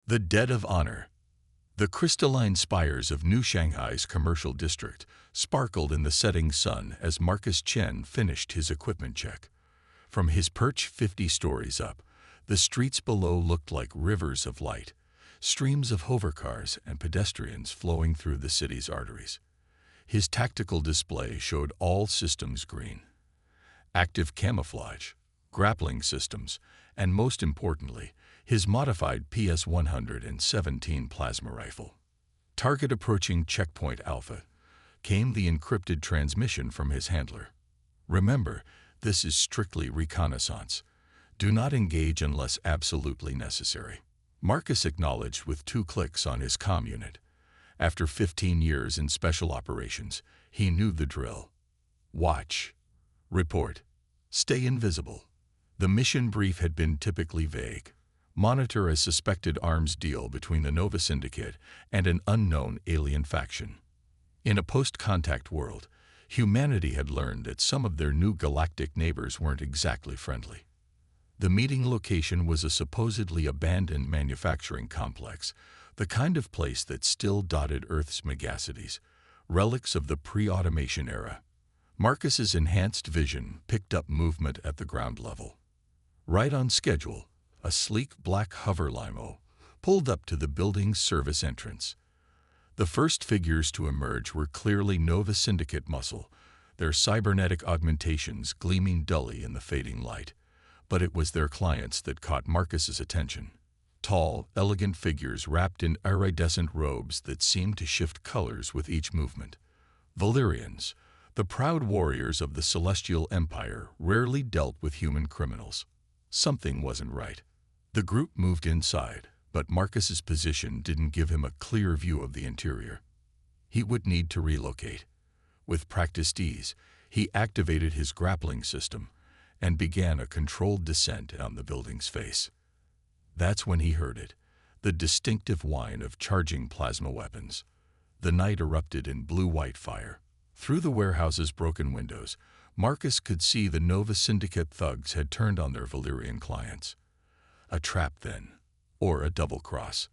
The dead of honor. The crystalline spires of New Shanghai's commercial district sparkled in the setting sun as Marcus Chen finished his equipment check. From his perch 50 stories up, the streets below looked like rivers of light, streams of hovercars and pedestrians flowing through the city's arteries. His tactical display showed all systems green. Active camouflage, grappling systems, and most importantly, his modified PS-117 plasma rifle. Target approaching checkpoint Alpha, came the encrypted transmission from his handler. Remember, this is strictly reconnaissance. Do not engage unless absolutely necessary. Marcus acknowledged with 2 clicks on his comm unit. After 15 years in special operations, he knew the drill. Watch. Report. Stay invisible. The mission brief had been typically vague. Monitor a suspected arms deal between the Nova Syndicate and an unknown alien faction. In a post-contact world, humanity had learned that some of their new galactic neighbors weren't exactly friendly. The meeting location was a supposedly abandoned manufacturing complex, the kind of place that still dotted Earth's megacities, relics of the pre-automation era. Marcus's enhanced vision picked up movement at the ground level. Right on schedule, a sleek black hover limo pulled up to the building's service entrance. The first figures to emerge were clearly Nova Syndicate muscle, their cybernetic augmentations gleaming dully in the fading light. But it was their clients that caught Marcus's attention. Tall, elegant figures wrapped in iridescent robes that seemed to shift colors with each movement. Valyrians, the proud warriors of the Celestial Empire, rarely dealt with human criminals. Something wasn't right. The group moved inside, but Marcus's position didn't give him a clear view of the interior. He would need to relocate. With practiced ease, he activated his grappling system and began a controlled descent on the building's face. That's when he heard it, the distinctive whine of charging plasma weapons. The night erupted in blue-white fire. Through the warehouse's broken windows, Marcus could see the Nova Syndicate thugs had turned on their Valyrian clients. A trap, then, or a double cross.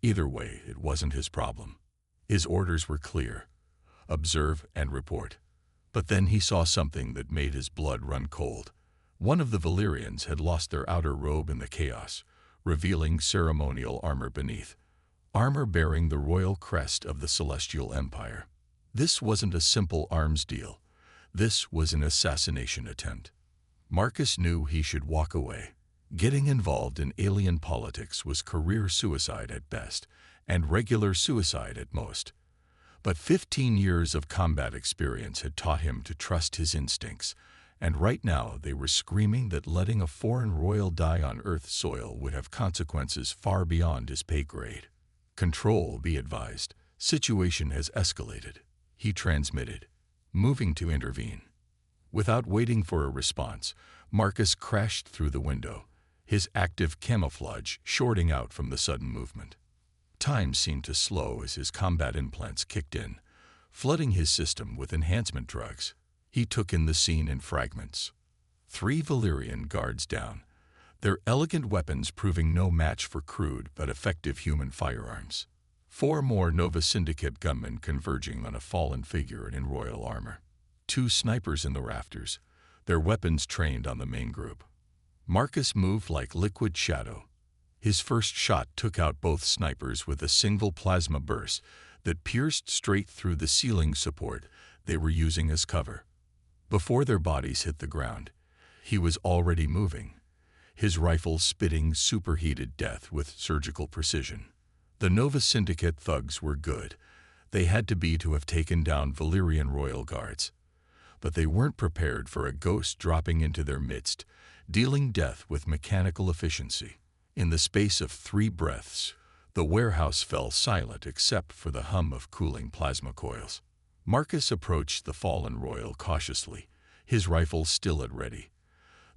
Either way, it wasn't his problem. His orders were clear: observe and report. But then he saw something that made his blood run cold. One of the Valyrians had lost their outer robe in the chaos, revealing ceremonial armor beneath. Armor bearing the royal crest of the Celestial Empire. This wasn't a simple arms deal. This was an assassination attempt. Marcus knew he should walk away. Getting involved in alien politics was career suicide at best, and regular suicide at most. But 15 years of combat experience had taught him to trust his instincts, and right now they were screaming that letting a foreign royal die on Earth's soil would have consequences far beyond his pay grade. Control, be advised. Situation has escalated, he transmitted, moving to intervene. Without waiting for a response, Marcus crashed through the window, his active camouflage shorting out from the sudden movement. Time seemed to slow as his combat implants kicked in, flooding his system with enhancement drugs. He took in the scene in fragments. 3 Valyrian guards down, their elegant weapons proving no match for crude but effective human firearms. 4 more Nova Syndicate gunmen converging on a fallen figure in royal armor. 2 snipers in the rafters, their weapons trained on the main group. Marcus moved like liquid shadow. His first shot took out both snipers with a single plasma burst that pierced straight through the ceiling support they were using as cover. Before their bodies hit the ground, he was already moving, his rifle spitting superheated death with surgical precision. The Nova Syndicate thugs were good. They had to be to have taken down Valyrian royal guards. But they weren't prepared for a ghost dropping into their midst, dealing death with mechanical efficiency. In the space of 3 breaths, the warehouse fell silent except for the hum of cooling plasma coils. Marcus approached the fallen royal cautiously, his rifle still at ready.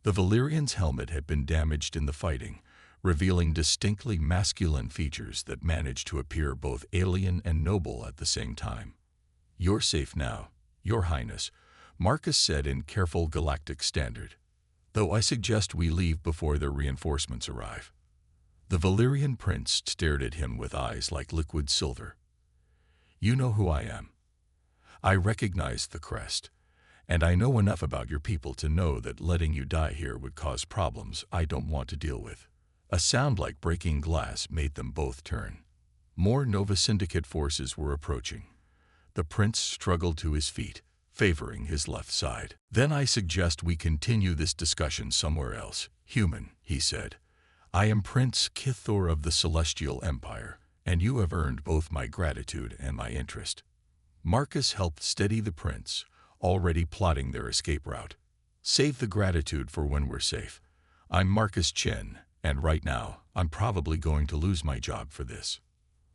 The Valyrian's helmet had been damaged in the fighting, revealing distinctly masculine features that managed to appear both alien and noble at the same time. "You're safe now, Your Highness," Marcus said in careful galactic standard, "though I suggest we leave before their reinforcements arrive." The Valyrian prince stared at him with eyes like liquid silver. "You know who I am. I recognize the crest, and I know enough about your people to know that letting you die here would cause problems I don't want to deal with." A sound like breaking glass made them both turn. More Nova Syndicate forces were approaching. The prince struggled to his feet, favoring his left side. "Then I suggest we continue this discussion somewhere else, human," he said. "I am Prince Kithor of the Celestial Empire, and you have earned both my gratitude and my interest." Marcus helped steady the prince, already plotting their escape route. "Save the gratitude for when we're safe. I'm Marcus Chen, and right now, I'm probably going to lose my job for this."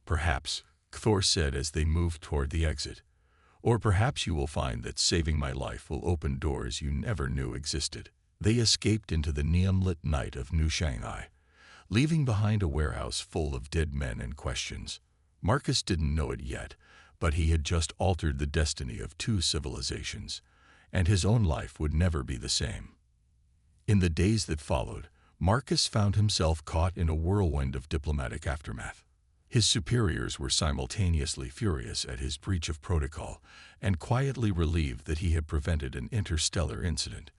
"Perhaps," Kithor said as they moved toward the exit. "Or perhaps you will find that saving my life will open doors you never knew existed." They escaped into the neon-lit night of New Shanghai, leaving behind a warehouse full of dead men and questions. Marcus didn't know it yet, but he had just altered the destiny of 2 civilizations, and his own life would never be the same. In the days that followed, Marcus found himself caught in a whirlwind of diplomatic aftermath. His superiors were simultaneously furious at his breach of protocol and quietly relieved that he had prevented an interstellar incident.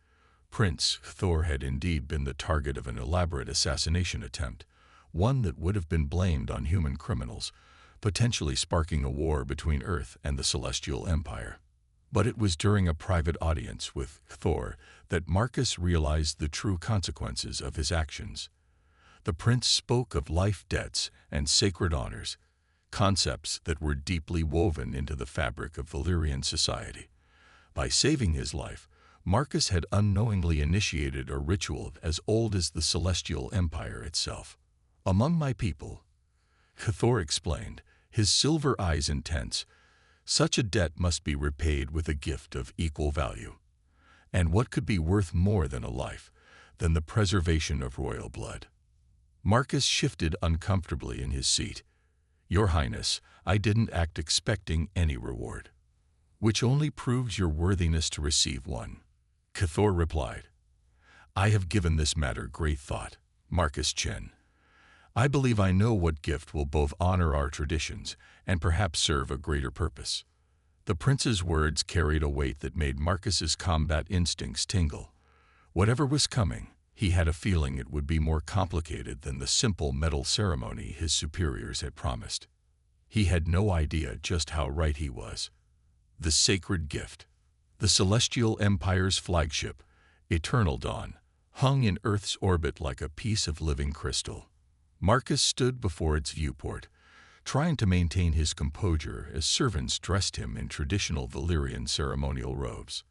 Prince Thor had indeed been the target of an elaborate assassination attempt, one that would have been blamed on human criminals, potentially sparking a war between Earth and the Celestial Empire. But it was during a private audience with Thor that Marcus realized the true consequences of his actions. The prince spoke of life debts and sacred honors, concepts that were deeply woven into the fabric of Valyrian society. By saving his life, Marcus had unknowingly initiated a ritual as old as the Celestial Empire itself. "Among my people," Thor explained, his silver eyes intense, "such a debt must be repaid with a gift of equal value. And what could be worth more than a life, than the preservation of royal blood?" Marcus shifted uncomfortably in his seat. "Your Highness, I didn't act expecting any reward." "Which only proves your worthiness to receive one," Kithor replied. "I have given this matter great thought, Marcus Chen. I believe I know what gift will both honor our traditions and perhaps serve a greater purpose." The prince's words carried a weight that made Marcus's combat instincts tingle. Whatever was coming, he had a feeling it would be more complicated than the simple medal ceremony his superiors had promised. He had no idea just how right he was. The sacred gift. The Celestial Empire's flagship, Eternal Dawn, hung in Earth's orbit like a piece of living crystal. Marcus stood before its viewport, trying to maintain his composure as servants dressed him in traditional Valyrian ceremonial robes.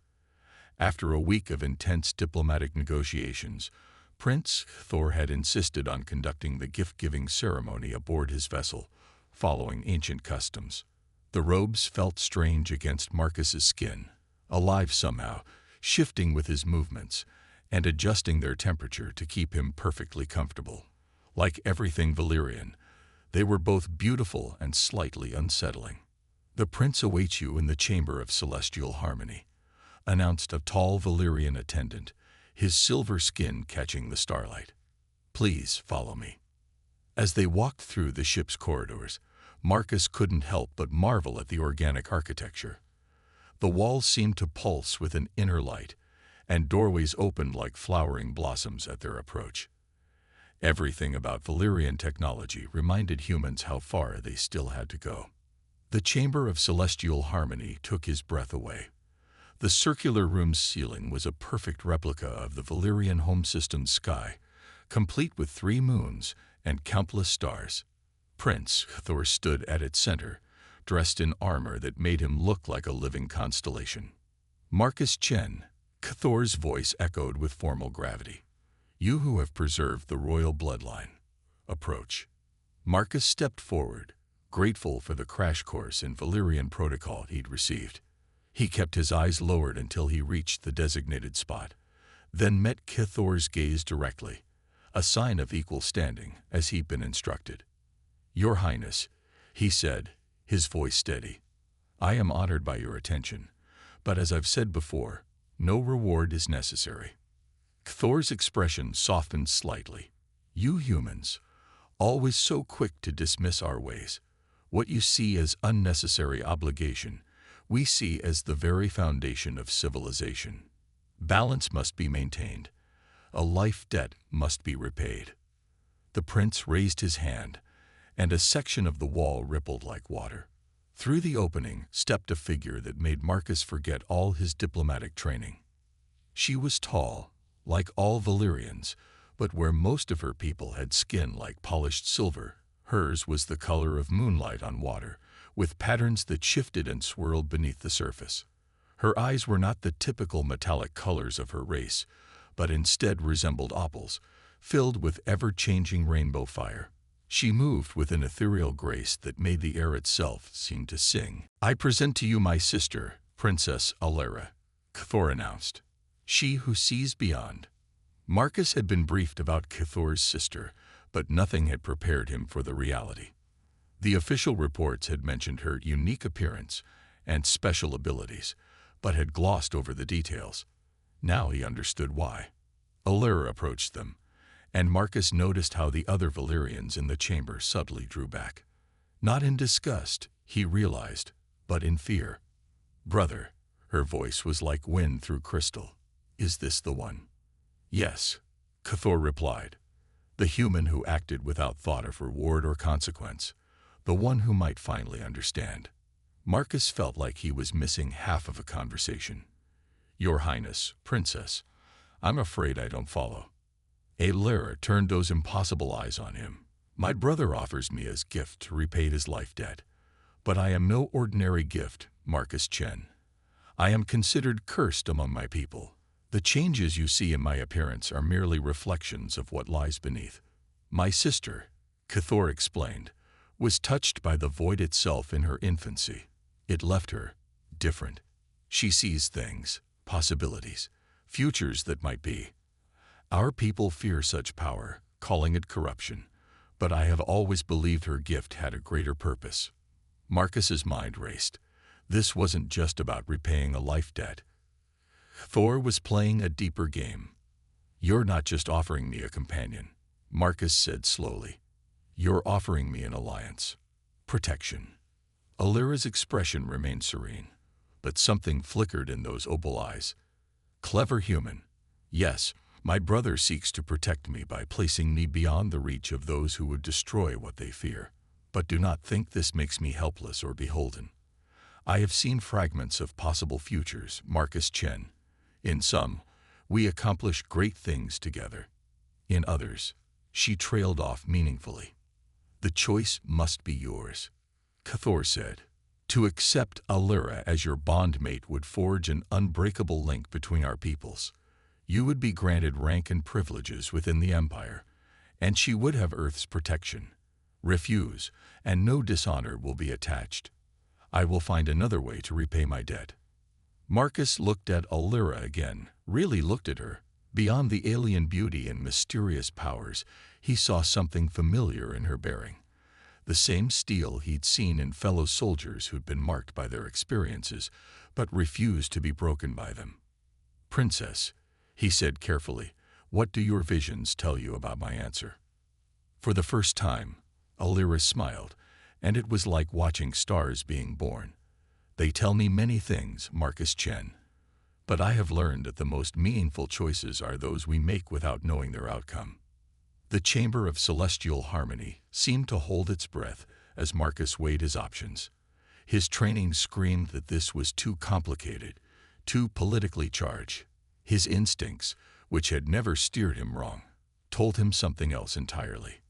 After a week of intense diplomatic negotiations, Prince Thor had insisted on conducting the gift-giving ceremony aboard his vessel, following ancient customs. The robes felt strange against Marcus's skin, alive somehow, shifting with his movements, and adjusting their temperature to keep him perfectly comfortable. Like everything Valyrian, they were both beautiful and slightly unsettling. "The prince awaits you in the Chamber of Celestial Harmony," announced a tall Valyrian attendant, his silver skin catching the starlight. "Please follow me." As they walked through the ship's corridors, Marcus couldn't help but marvel at the organic architecture. The walls seemed to pulse with an inner light, and doorways opened like flowering blossoms at their approach. Everything about Valyrian technology reminded humans how far they still had to go. The Chamber of Celestial Harmony took his breath away. The circular room's ceiling was a perfect replica of the Valyrian home system's sky, complete with 3 moons and countless stars. Prince Thor stood at its center, dressed in armor that made him look like a living constellation. "Marcus Chen," Thor's voice echoed with formal gravity. "You who have preserved the royal bloodline, approach." Marcus stepped forward, grateful for the crash course in Valyrian protocol he'd received. He kept his eyes lowered until he reached the designated spot, then met Kithor's gaze directly, a sign of equal standing, as he'd been instructed. "Your Highness," he said, his voice steady, "I am honored by your attention, but as I've said before, no reward is necessary." Thor's expression softened slightly. "You humans, always so quick to dismiss our ways. What you see as unnecessary obligation, we see as the very foundation of civilization. Balance must be maintained. A life debt must be repaid. The prince raised his hand, and a section of the wall rippled like water. Through the opening stepped a figure that made Marcus forget all his diplomatic training. She was tall, like all Valyrians, but where most of her people had skin like polished silver, hers was the color of moonlight on water, with patterns that shifted and swirled beneath the surface. Her eyes were not the typical metallic colors of her race, but instead resembled opals, filled with ever-changing rainbow fire. She moved with an ethereal grace that made the air itself seem to sing. "I present to you my sister, Princess Alera," Cthor announced. "She who sees beyond." Marcus had been briefed about Cthor's sister, but nothing had prepared him for the reality. The official reports had mentioned her unique appearance and special abilities, but had glossed over the details. Now he understood why. Alera approached them, and Marcus noticed how the other Valyrians in the chamber subtly drew back. Not in disgust, he realized, but in fear. "Brother," her voice was like wind through crystal. "Is this the one?" "Yes," Cthor replied. "The human who acted without thought of reward or consequence. The one who might finally understand." Marcus felt like he was missing half of a conversation. "Your Highness, Princess, I'm afraid I don't follow." Alera turned those impossible eyes on him. "My brother offers me as gift to repay his life debt. But I am no ordinary gift, Marcus Chen. I am considered cursed among my people. The changes you see in my appearance are merely reflections of what lies beneath." "My sister," Cthor explained, "was touched by the void itself in her infancy. It left her different. She sees things, possibilities, futures that might be. Our people fear such power, calling it corruption, but I have always believed her gift had a greater purpose." Marcus's mind raced. This wasn't just about repaying a life debt. Thor was playing a deeper game. "You're not just offering me a companion," Marcus said slowly. "You're offering me an alliance. Protection." Alera's expression remained serene, but something flickered in those opal eyes. "Clever human. Yes, my brother seeks to protect me by placing me beyond the reach of those who would destroy what they fear. But do not think this makes me helpless or beholden. I have seen fragments of possible futures, Marcus Chen. In some, we accomplish great things together. In others, she trailed off meaningfully. The choice must be yours," Cthor said. "To accept Alera as your bondmate would forge an unbreakable link between our peoples. You would be granted rank and privileges within the Empire, and she would have Earth's protection. Refuse, and no dishonor will be attached. I will find another way to repay my debt." Marcus looked at Alera again, really looked at her. Beyond the alien beauty and mysterious powers, he saw something familiar in her bearing. The same steel he'd seen in fellow soldiers who'd been marked by their experiences, but refused to be broken by them. "Princess," he said carefully, "what do your visions tell you about my answer?" For the first time, Alera smiled, and it was like watching stars being born. "They tell me many things, Marcus Chen. But I have learned that the most meaningful choices are those we make without knowing their outcome." The chamber of celestial harmony seemed to hold its breath as Marcus weighed his options. His training screamed that this was too complicated, too politically charged. His instincts, which had never steered him wrong, told him something else entirely.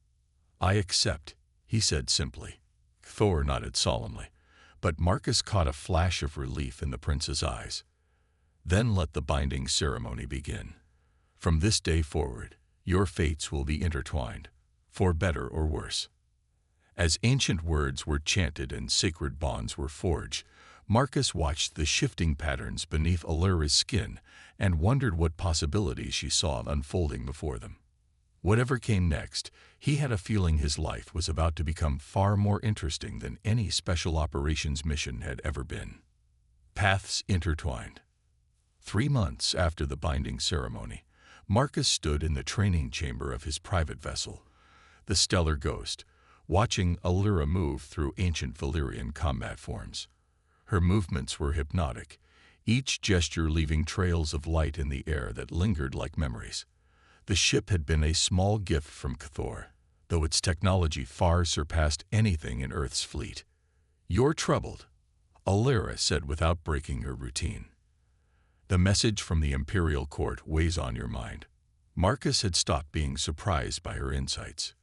"I accept," he said simply. Thor nodded solemnly, but Marcus caught a flash of relief in the prince's eyes. "Then let the binding ceremony begin. From this day forward, your fates will be intertwined, for better or worse." As ancient words were chanted and sacred bonds were forged, Marcus watched the shifting patterns beneath Alera's skin and wondered what possibilities she saw unfolding before them. Whatever came next, he had a feeling his life was about to become far more interesting than any special operations mission had ever been. Paths intertwined. 3 months after the binding ceremony, Marcus stood in the training chamber of his private vessel. the stellar ghost, watching Allura move through ancient Valyrian combat forms. Her movements were hypnotic, each gesture leaving trails of light in the air that lingered like memories. The ship had been a small gift from Cathor, though its technology far surpassed anything in Earth's fleet. "You're troubled," Allura said without breaking her routine. "The message from the Imperial Court weighs on your mind." Marcus had stopped being surprised by her insights.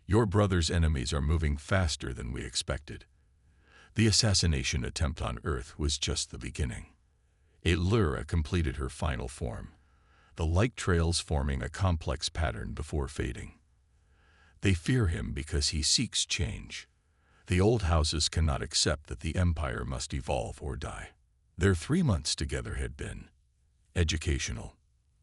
"Your brother's enemies are moving faster than we expected." The assassination attempt on Earth was just the beginning. Allura completed her final form, the light trails forming a complex pattern before fading. "They fear him because he seeks change. The old houses cannot accept that the Empire must evolve or die." Their 3 months together had been educational.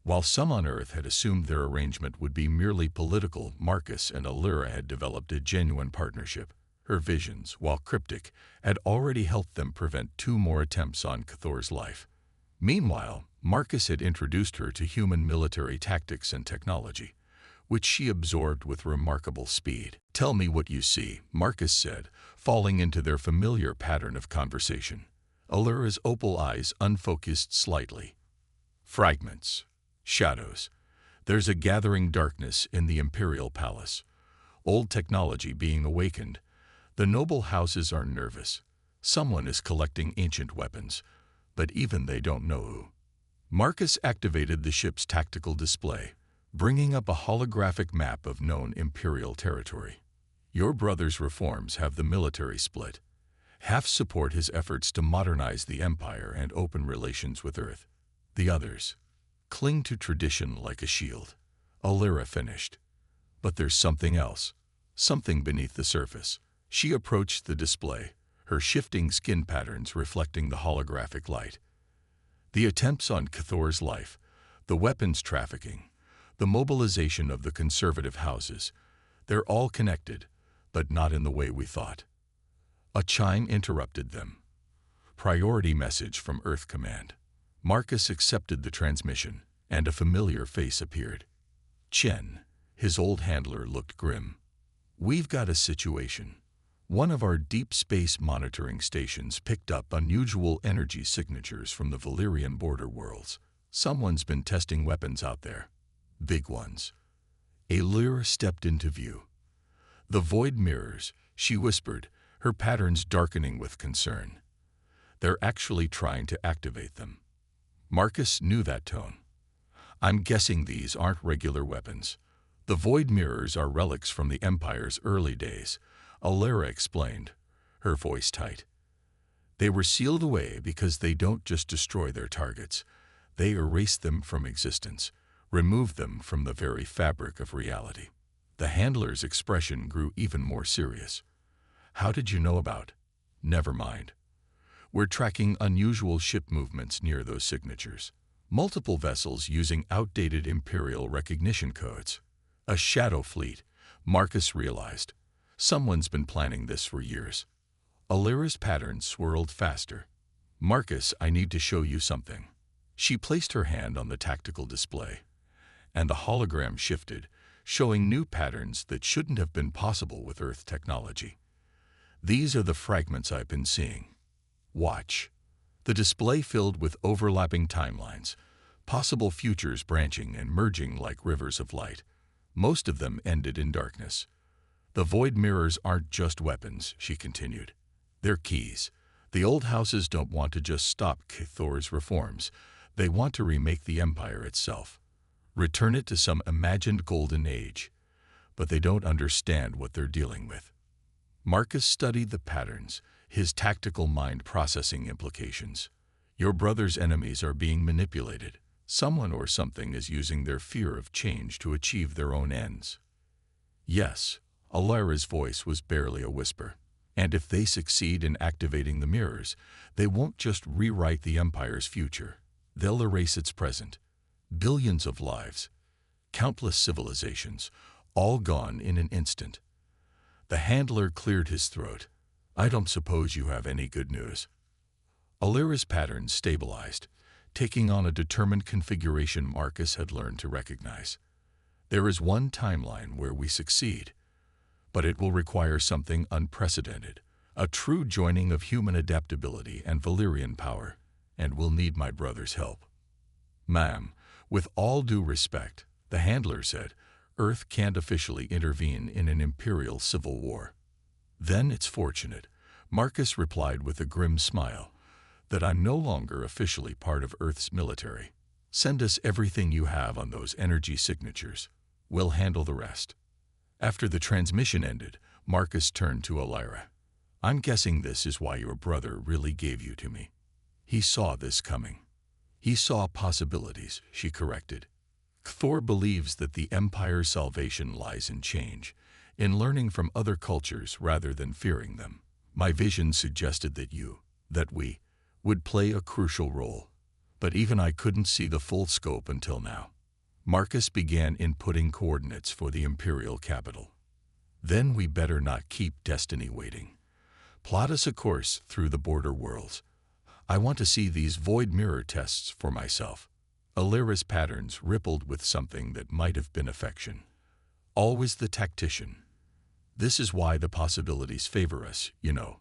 While some on Earth had assumed their arrangement would be merely political, Marcus and Allura had developed a genuine partnership. Her visions, while cryptic, had already helped them prevent 2 more attempts on Cathor's life. Meanwhile, Marcus had introduced her to human military tactics and technology, which she absorbed with remarkable speed. "Tell me what you see," Marcus said, falling into their familiar pattern of conversation. Allura's opal eyes unfocused slightly. "Fragments. Shadows. There's a gathering darkness in the Imperial Palace. Old technology being awakened. The noble houses are nervous. Someone is collecting ancient weapons, but even they don't know who." Marcus activated the ship's tactical display, bringing up a holographic map of known Imperial territory. "Your brother's reforms have the military split. Half support his efforts to modernize the Empire and open relations with Earth. The others cling to tradition like a shield." Allura finished. "But there's something else, something beneath the surface." She approached the display, her shifting skin patterns reflecting the holographic light. "The attempts on Cathor's life, the weapons trafficking, the mobilization of the conservative houses, they're all connected, but not in the way we thought." A chime interrupted them. Priority message from Earth Command. Marcus accepted the transmission, and a familiar face appeared. Chen, his old handler, looked grim. "We've got a situation. One of our deep space monitoring stations picked up unusual energy signatures from the Valyrian border worlds. Someone's been testing weapons out there. Big ones." Allura stepped into view. "The void mirrors," she whispered, her patterns darkening with concern. "They're actually trying to activate them." Marcus knew that tone. "I'm guessing these aren't regular weapons. The void mirrors are relics from the Empire's early days," Allura explained, her voice tight. "They were sealed away because they don't just destroy their targets. They erase them from existence, remove them from the very fabric of reality." The handler's expression grew even more serious. "How did you know about?" "Never mind. We're tracking unusual ship movements near those signatures. Multiple vessels using outdated Imperial recognition codes. A shadow fleet," Marcus realized. "Someone's been planning this for years." Allura's patterns swirled faster. "Marcus, I need to show you something." She placed her hand on the tactical display, and the hologram shifted, showing new patterns that shouldn't have been possible with Earth technology. "These are the fragments I've been seeing. Watch." The display filled with overlapping timelines, possible futures branching and merging like rivers of light. Most of them ended in darkness. "The void mirrors aren't just weapons," she continued. "They're keys. The old houses don't want to just stop Cathor's reforms. They want to remake the Empire itself. Return it to some imagined golden age. But they don't understand what they're dealing with." Marcus studied the patterns, his tactical mind processing implications. "Your brother's enemies are being manipulated. Someone or something is using their fear of change to achieve their own ends." "Yes," Allura's voice was barely a whisper. "And if they succeed in activating the mirrors, they won't just rewrite the Empire's future. They'll erase its present. Billions of lives, countless civilizations, all gone in an instant." The handler cleared his throat. "I don't suppose you have any good news." Allura's patterns stabilized, taking on a determined configuration Marcus had learned to recognize. "There is one timeline where we succeed. But it will require something unprecedented, a true joining of human adaptability and Valyrian power, and we'll need my brother's help. Ma'am, with all due respect, the handler said, Earth can't officially intervene in an imperial civil war. Then it's fortunate, Marcus replied with a grim smile, that I'm no longer officially part of Earth's military. Send us everything you have on those energy signatures. We'll handle the rest. After the transmission ended, Marcus turned to Olyra. I'm guessing this is why your brother really gave you to me. He saw this coming. He saw possibilities, she corrected. Thor believes that the Empire's salvation lies in change, in learning from other cultures rather than fearing them. My vision suggested that we, would play a crucial role. But even I couldn't see the full scope until now. Marcus began inputting coordinates for the Imperial capital. Then we better not keep destiny waiting. Plot us a course through the border worlds. I want to see these void mirror tests for myself. Olyra's patterns rippled with something that might have been affection. Always the tactician. This is why the possibilities favor us, you know.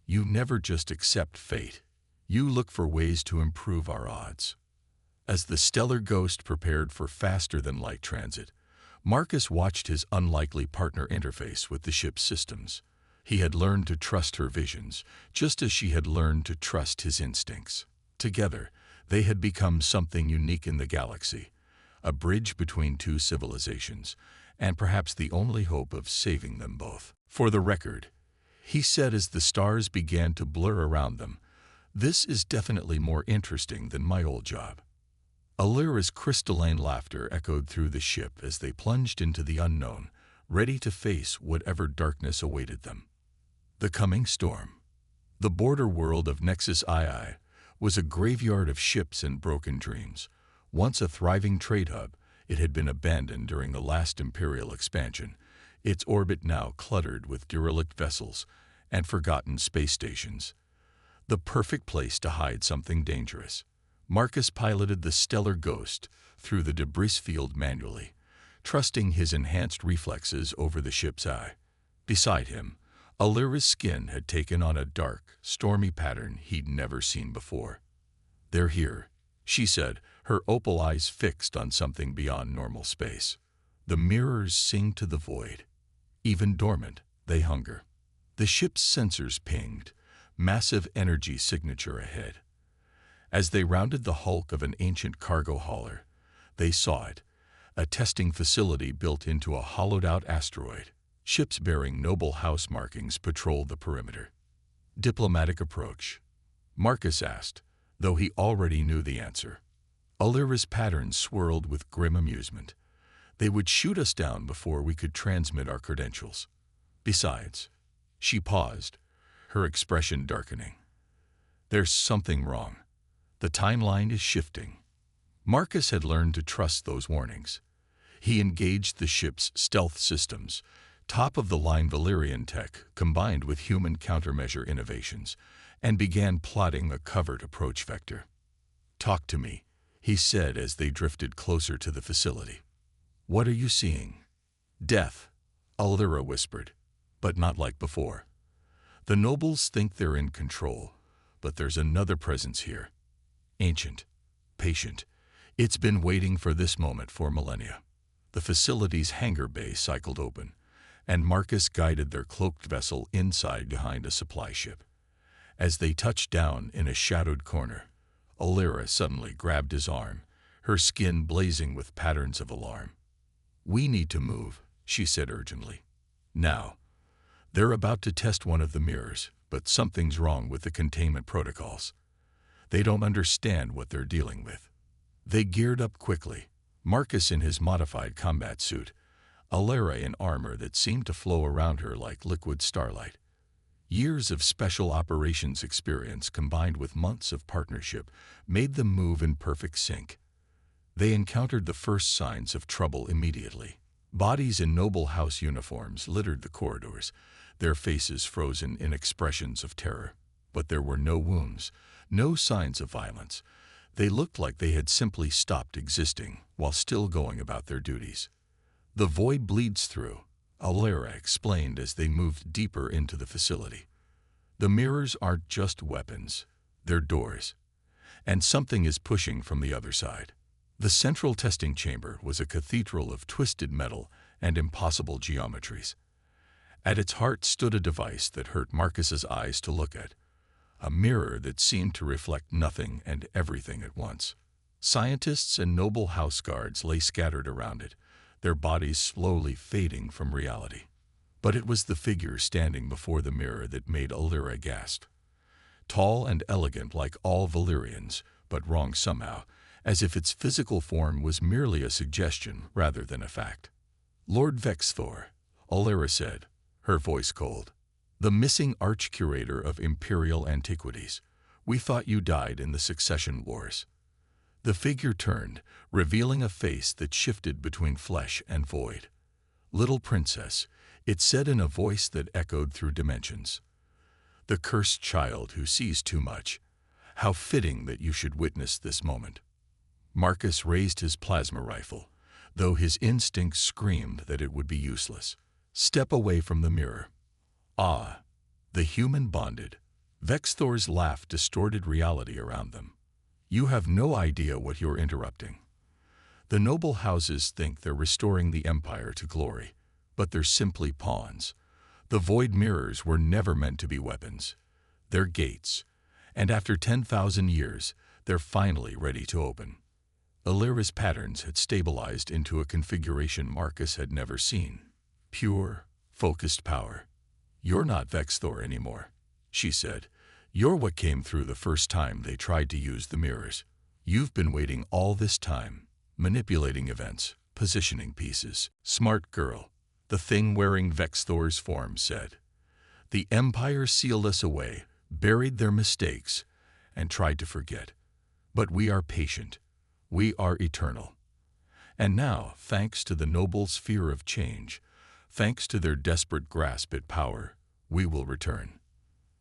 You never just accept fate. You look for ways to improve our odds. As the stellar ghost prepared for faster-than-light transit, Marcus watched his unlikely partner interface with the ship's systems. He had learned to trust her visions, just as she had learned to trust his instincts. Together, they had become something unique in the galaxy, a bridge between two civilizations, and perhaps the only hope of saving them both. For the record, he said as the stars began to blur around them, this is definitely more interesting than my old job. Olyra's crystalline laughter echoed through the ship as they plunged into the unknown, ready to face whatever darkness awaited them. The coming storm. The border world of Nexus II was a graveyard of ships and broken dreams. Once a thriving trade hub, it had been abandoned during the last Imperial expansion, its orbit now cluttered with derelict vessels and forgotten space stations. The perfect place to hide something dangerous. Marcus piloted the stellar ghost through the debris field manually, trusting his enhanced reflexes over the ship's eye. Beside him, Olyra's skin had taken on a dark, stormy pattern he'd never seen before. They're here, she said, her opal eyes fixed on something beyond normal space. The mirrors sing to the void. Even dormant, they hunger. The ship's sensors pinged, massive energy signature ahead. As they rounded the hulk of an ancient cargo hauler, they saw it, a testing facility built into a hollowed-out asteroid. Ships bearing noble house markings patrolled the perimeter. Diplomatic approach? Marcus asked, though he already knew the answer. Olyra's patterns swirled with grim amusement. They would shoot us down before we could transmit our credentials. Besides, she paused, her expression darkening. There's something wrong. The timeline is shifting. Marcus had learned to trust those warnings. He engaged the ship's stealth systems, top-of-the-line Valyrian tech combined with human countermeasure innovations, and began plotting a covert approach vector. Talk to me, he said as they drifted closer to the facility. What are you seeing? Death, Olyra whispered, but not like before. The nobles think they're in control, but there's another presence here. Ancient, patient. It's been waiting for this moment for millennia. The facility's hangar bay cycled open, and Marcus guided their cloaked vessel inside behind a supply ship. As they touched down in a shadowed corner, Olyra suddenly grabbed his arm, her skin blazing with patterns of alarm. We need to move, she said urgently. Now. They're about to test one of the mirrors, but something's wrong with the containment protocols. They don't understand what they're dealing with. They geared up quickly, Marcus in his modified combat suit, Olyra in armor that seemed to flow around her like liquid starlight. Years of special operations experience combined with months of partnership made them move in perfect sync. They encountered the first signs of trouble immediately. Bodies in noble house uniforms littered the corridors, their faces frozen in expressions of terror. But there were no wounds, no signs of violence. They looked like they had simply stopped existing while still going about their duties. The void bleeds through, Alara explained as they moved deeper into the facility. The mirrors aren't just weapons, they're doors. And something is pushing from the other side. The central testing chamber was a cathedral of twisted metal and impossible geometries. At its heart stood a device that hurt Marcus's eyes to look at, a mirror that seemed to reflect nothing and everything at once. Scientists and noble house guards lay scattered around it, their bodies slowly fading from reality. But it was the figure standing before the mirror that made Alara gasp. Tall and elegant like all Valyrians, but wrong somehow, as if its physical form was merely a suggestion rather than a fact. "Lord Vexthor," Alara said, her voice cold. "The missing arch-curator of Imperial Antiquities. We thought you died in the Succession Wars." The figure turned, revealing a face that shifted between flesh and void. "Little princess," it said in a voice that echoed through dimensions. "The cursed child who sees too much. How fitting that you should witness this moment." Marcus raised his plasma rifle, though his instincts screamed that it would be useless. "Step away from the mirror." "Ah." The human bonded. Vexthor's laugh distorted reality around them. "You have no idea what you're interrupting. The noble houses think they're restoring the Empire to glory, but they're simply pawns. The void mirrors were never meant to be weapons. They're gates, and after 10,000 years, they're finally ready to open." Alara's patterns had stabilized into a configuration Marcus had never seen. Pure, focused power. "You're not Vexthor anymore," she said. "You're what came through the first time they tried to use the mirrors. You've been waiting all this time, manipulating events, positioning pieces." "Smart girl," the thing wearing Vexthor's form said. "The Empire sealed us away, buried their mistakes, and tried to forget. But we are patient. We are eternal. And now, thanks to the nobles' fear of change, thanks to their desperate grasp at power, we will return."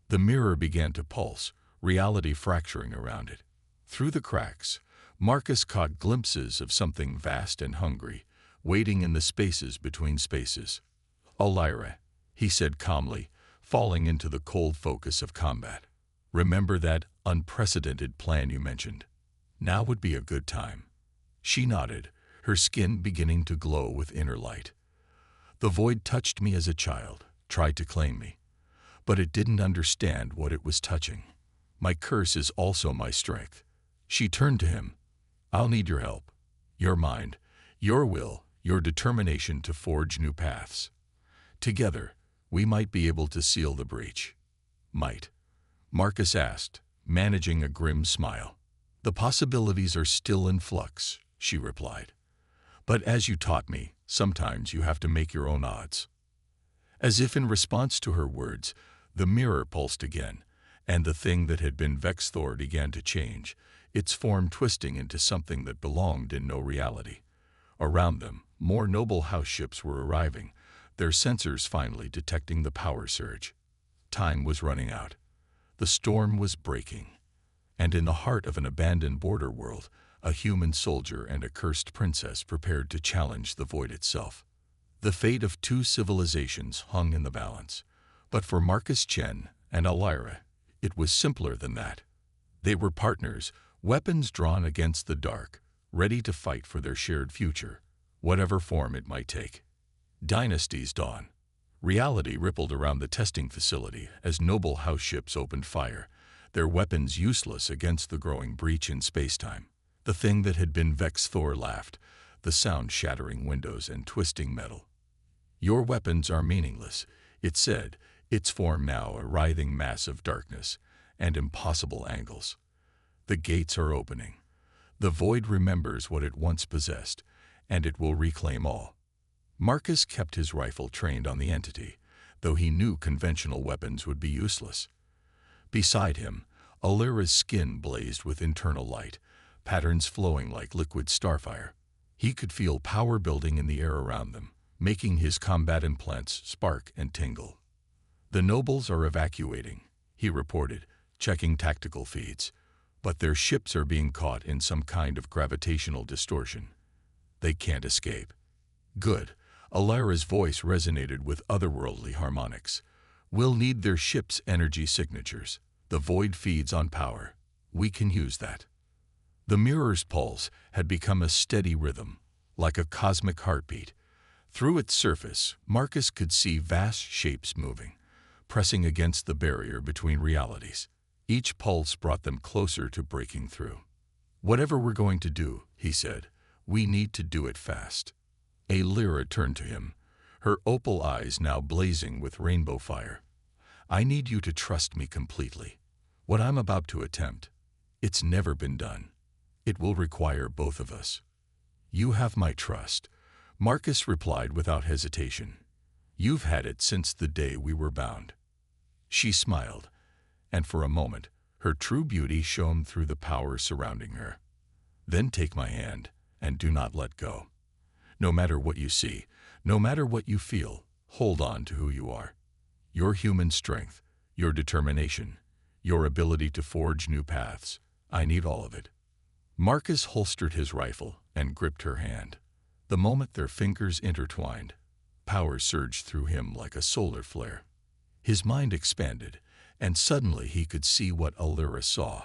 The mirror began to pulse, reality fracturing around it. Through the cracks, Marcus caught glimpses of something vast and hungry, waiting in the spaces between spaces. "Alara," he said calmly, falling into the cold focus of combat. "Remember that unprecedented plan you mentioned? Now would be a good time." She nodded, her skin beginning to glow with inner light. "The void touched me as a child, tried to claim me. But it didn't understand what it was touching. My curse is also my strength." She turned to him. "I'll need your help. Your mind, your will, your determination to forge new paths. Together, we might be able to seal the breach." "Might?" Marcus asked, managing a grim smile. "The possibilities are still in flux," she replied. "But as you taught me, sometimes you have to make your own odds." As if in response to her words, the mirror pulsed again, and the thing that had been Vexthor began to change, its form twisting into something that belonged in no reality. Around them, more noble house ships were arriving, their sensors finally detecting the power surge. Time was running out. The storm was breaking. And in the heart of an abandoned border world, a human soldier and a cursed princess prepared to challenge the void itself. The fate of two civilizations hung in the balance. But for Marcus Chen and Alara, it was simpler than that. They were partners, weapons drawn against the dark, ready to fight for their shared future, whatever form it might take. Dynasties dawn. Reality rippled around the testing facility as noble house ships opened fire, their weapons useless against the growing breach in spacetime. The thing that had been Vexthor laughed, the sound shattering windows and twisting metal. "Your weapons are meaningless," it said, its form now a writhing mass of darkness and impossible angles. "The gates are opening. The void remembers what it once possessed, and it will reclaim all." Marcus kept his rifle trained on the entity, though he knew conventional weapons would be useless. Beside him, Alara's skin blazed with internal light, patterns flowing like liquid starfire. He could feel power building in the air around them, making his combat implants spark and tingle. "The nobles are evacuating," he reported, checking tactical feeds. "But their ships are being caught in some kind of gravitational distortion. They can't escape." "Good," Alira's voice resonated with otherworldly harmonics. We'll need their ship's energy signatures. The void feeds on power. We can use that. The mirror's pulse had become a steady rhythm, like a cosmic heartbeat. Through its surface, Marcus could see vast shapes moving, pressing against the barrier between realities. Each pulse brought them closer to breaking through. Whatever we're going to do, he said, we need to do it fast. Alira turned to him, her opal eyes now blazing with rainbow fire. I need you to trust me completely. What I'm about to attempt, it's never been done. It will require both of us. You have my trust, Marcus replied without hesitation. You've had it since the day we were bound. She smiled, and for a moment, her true beauty shone through the power surrounding her. Then take my hand, and do not let go. No matter what you see, no matter what you feel, hold on to who you are. Your human strength, your determination, your ability to forge new paths. I need all of it. Marcus holstered his rifle and gripped her hand. The moment their fingers intertwined, power surged through him like a solar flare. His mind expanded, and suddenly he could see what Alira saw.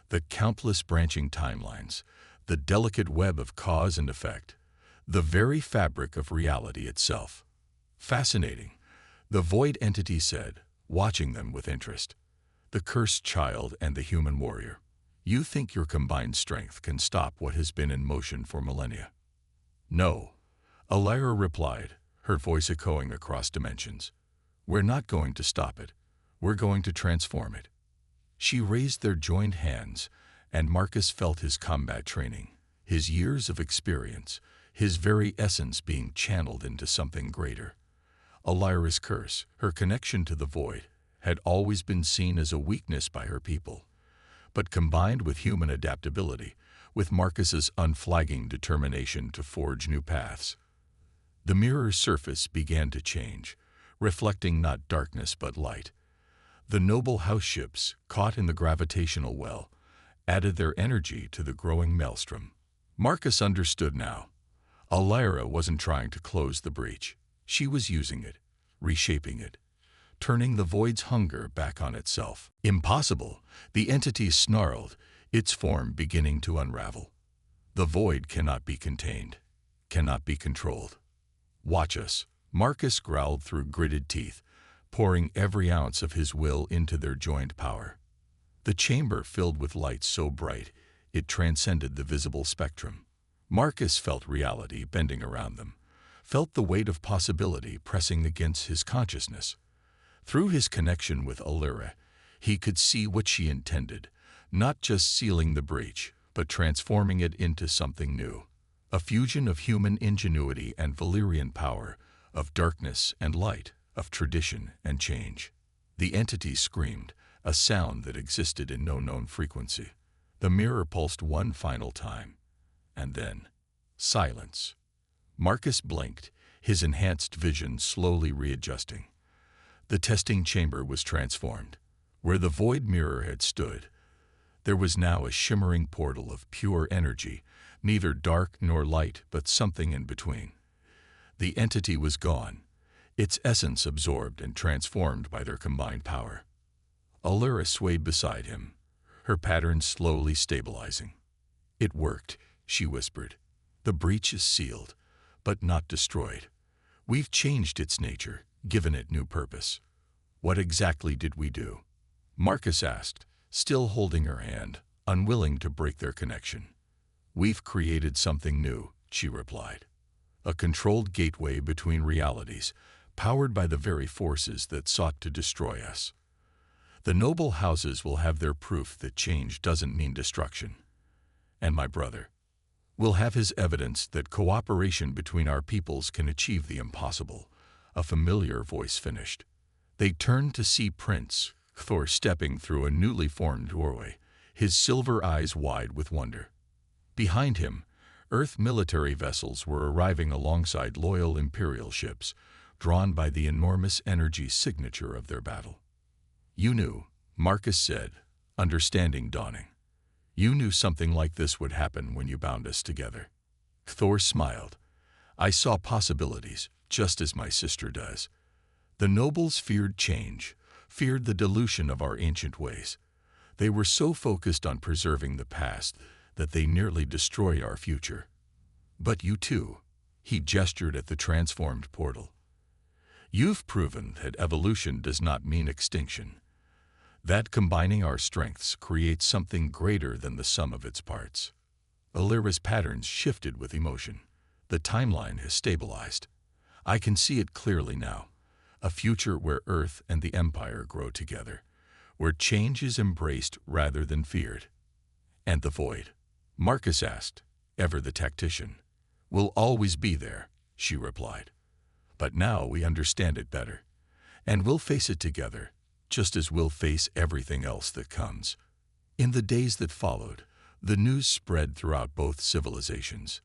The countless branching timelines, the delicate web of cause and effect, the very fabric of reality itself. Fascinating, the void entity said, watching them with interest. The cursed child and the human warrior. You think your combined strength can stop what has been in motion for millennia? No, Alira replied, her voice echoing across dimensions. We're not going to stop it. We're going to transform it. She raised their joined hands, and Marcus felt his combat training, his years of experience, his very essence being channeled into something greater. Alira's curse, her connection to the void, had always been seen as a weakness by her people. But combined with human adaptability, with Marcus's unflagging determination to forge new paths, the mirror's surface began to change, reflecting not darkness but light. The noble house ships, caught in the gravitational well, added their energy to the growing maelstrom. Marcus understood now. Alira wasn't trying to close the breach. She was using it, reshaping it, turning the void's hunger back on itself. Impossible, the entity snarled, its form beginning to unravel. The void cannot be contained, cannot be controlled. Watch us, Marcus growled through gritted teeth, pouring every ounce of his will into their joined power. The chamber filled with light so bright, it transcended the visible spectrum. Marcus felt reality bending around them, felt the weight of possibility pressing against his consciousness. Through his connection with Alira, he could see what she intended, not just sealing the breach, but transforming it into something new. A fusion of human ingenuity and Valyrian power, of darkness and light, of tradition and change. The entity screamed, a sound that existed in no known frequency. The mirror pulsed one final time, and then silence. Marcus blinked, his enhanced vision slowly readjusting. The testing chamber was transformed. Where the void mirror had stood, there was now a shimmering portal of pure energy, neither dark nor light, but something in between. The entity was gone, its essence absorbed and transformed by their combined power. Alira swayed beside him, her pattern slowly stabilizing. It worked, she whispered. The breach is sealed, but not destroyed. We've changed its nature, given it new purpose. What exactly did we do? Marcus asked, still holding her hand, unwilling to break their connection. We've created something new, she replied. A controlled gateway between realities, powered by the very forces that sought to destroy us. The noble houses will have their proof that change doesn't mean destruction. And my brother will have his evidence that cooperation between our peoples can achieve the impossible, a familiar voice finished. They turned to see Prince Thor stepping through a newly formed doorway, his silver eyes wide with wonder. Behind him, Earth military vessels were arriving alongside loyal Imperial ships, drawn by the enormous energy signature of their battle. You knew, Marcus said, understanding dawning. You knew something like this would happen when you bound us together. Thor smiled. I saw possibilities, just as my sister does. The nobles feared change, feared the dilution of our ancient ways. They were so focused on preserving the past that they nearly destroyed our future. But you too, he gestured at the transformed portal. You've proven that evolution does not mean extinction. That combining our strengths creates something greater than the sum of its parts. Alira's patterns shifted with emotion. The timeline has stabilized. I can see it clearly now. A future where Earth and the Empire grow together, where change is embraced rather than feared. And the void? Marcus asked, ever the tactician. Will always be there, she replied. But now we understand it better. And we'll face it together, just as we'll face everything else that comes. In the days that followed, the news spread throughout both civilizations.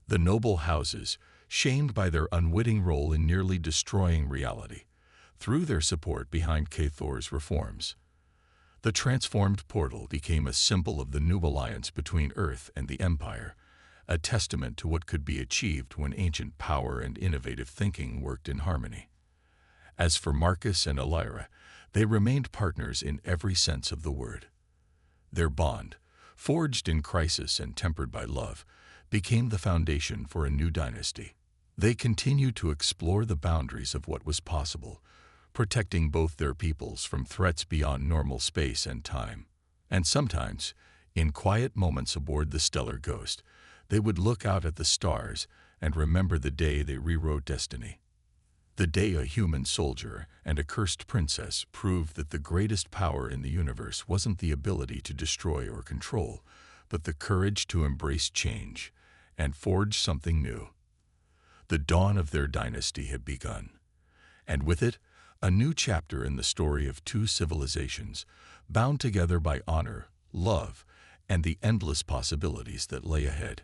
The noble houses, shamed by their unwitting role in nearly destroying reality, threw their support behind Cathor's reforms. The transformed portal became a symbol of the new alliance between Earth and the Empire, a testament to what could be achieved when ancient power and innovative thinking worked in harmony. As for Marcus and Alira, they remained partners in every sense of the word. Their bond, forged in crisis and tempered by love, became the foundation for a new dynasty. They continued to explore the boundaries of what was possible, protecting both their peoples from threats beyond normal space and time. And sometimes, in quiet moments aboard the stellar Ghost, they would look out at the stars and remember the day they rewrote destiny. The day a human soldier and a cursed princess proved that the greatest power in the universe wasn't the ability to destroy or control, but the courage to embrace change and forge something new. The dawn of their dynasty had begun, and with it, a new chapter in the story of two civilizations, bound together by honor, love, and the endless possibilities that lay ahead.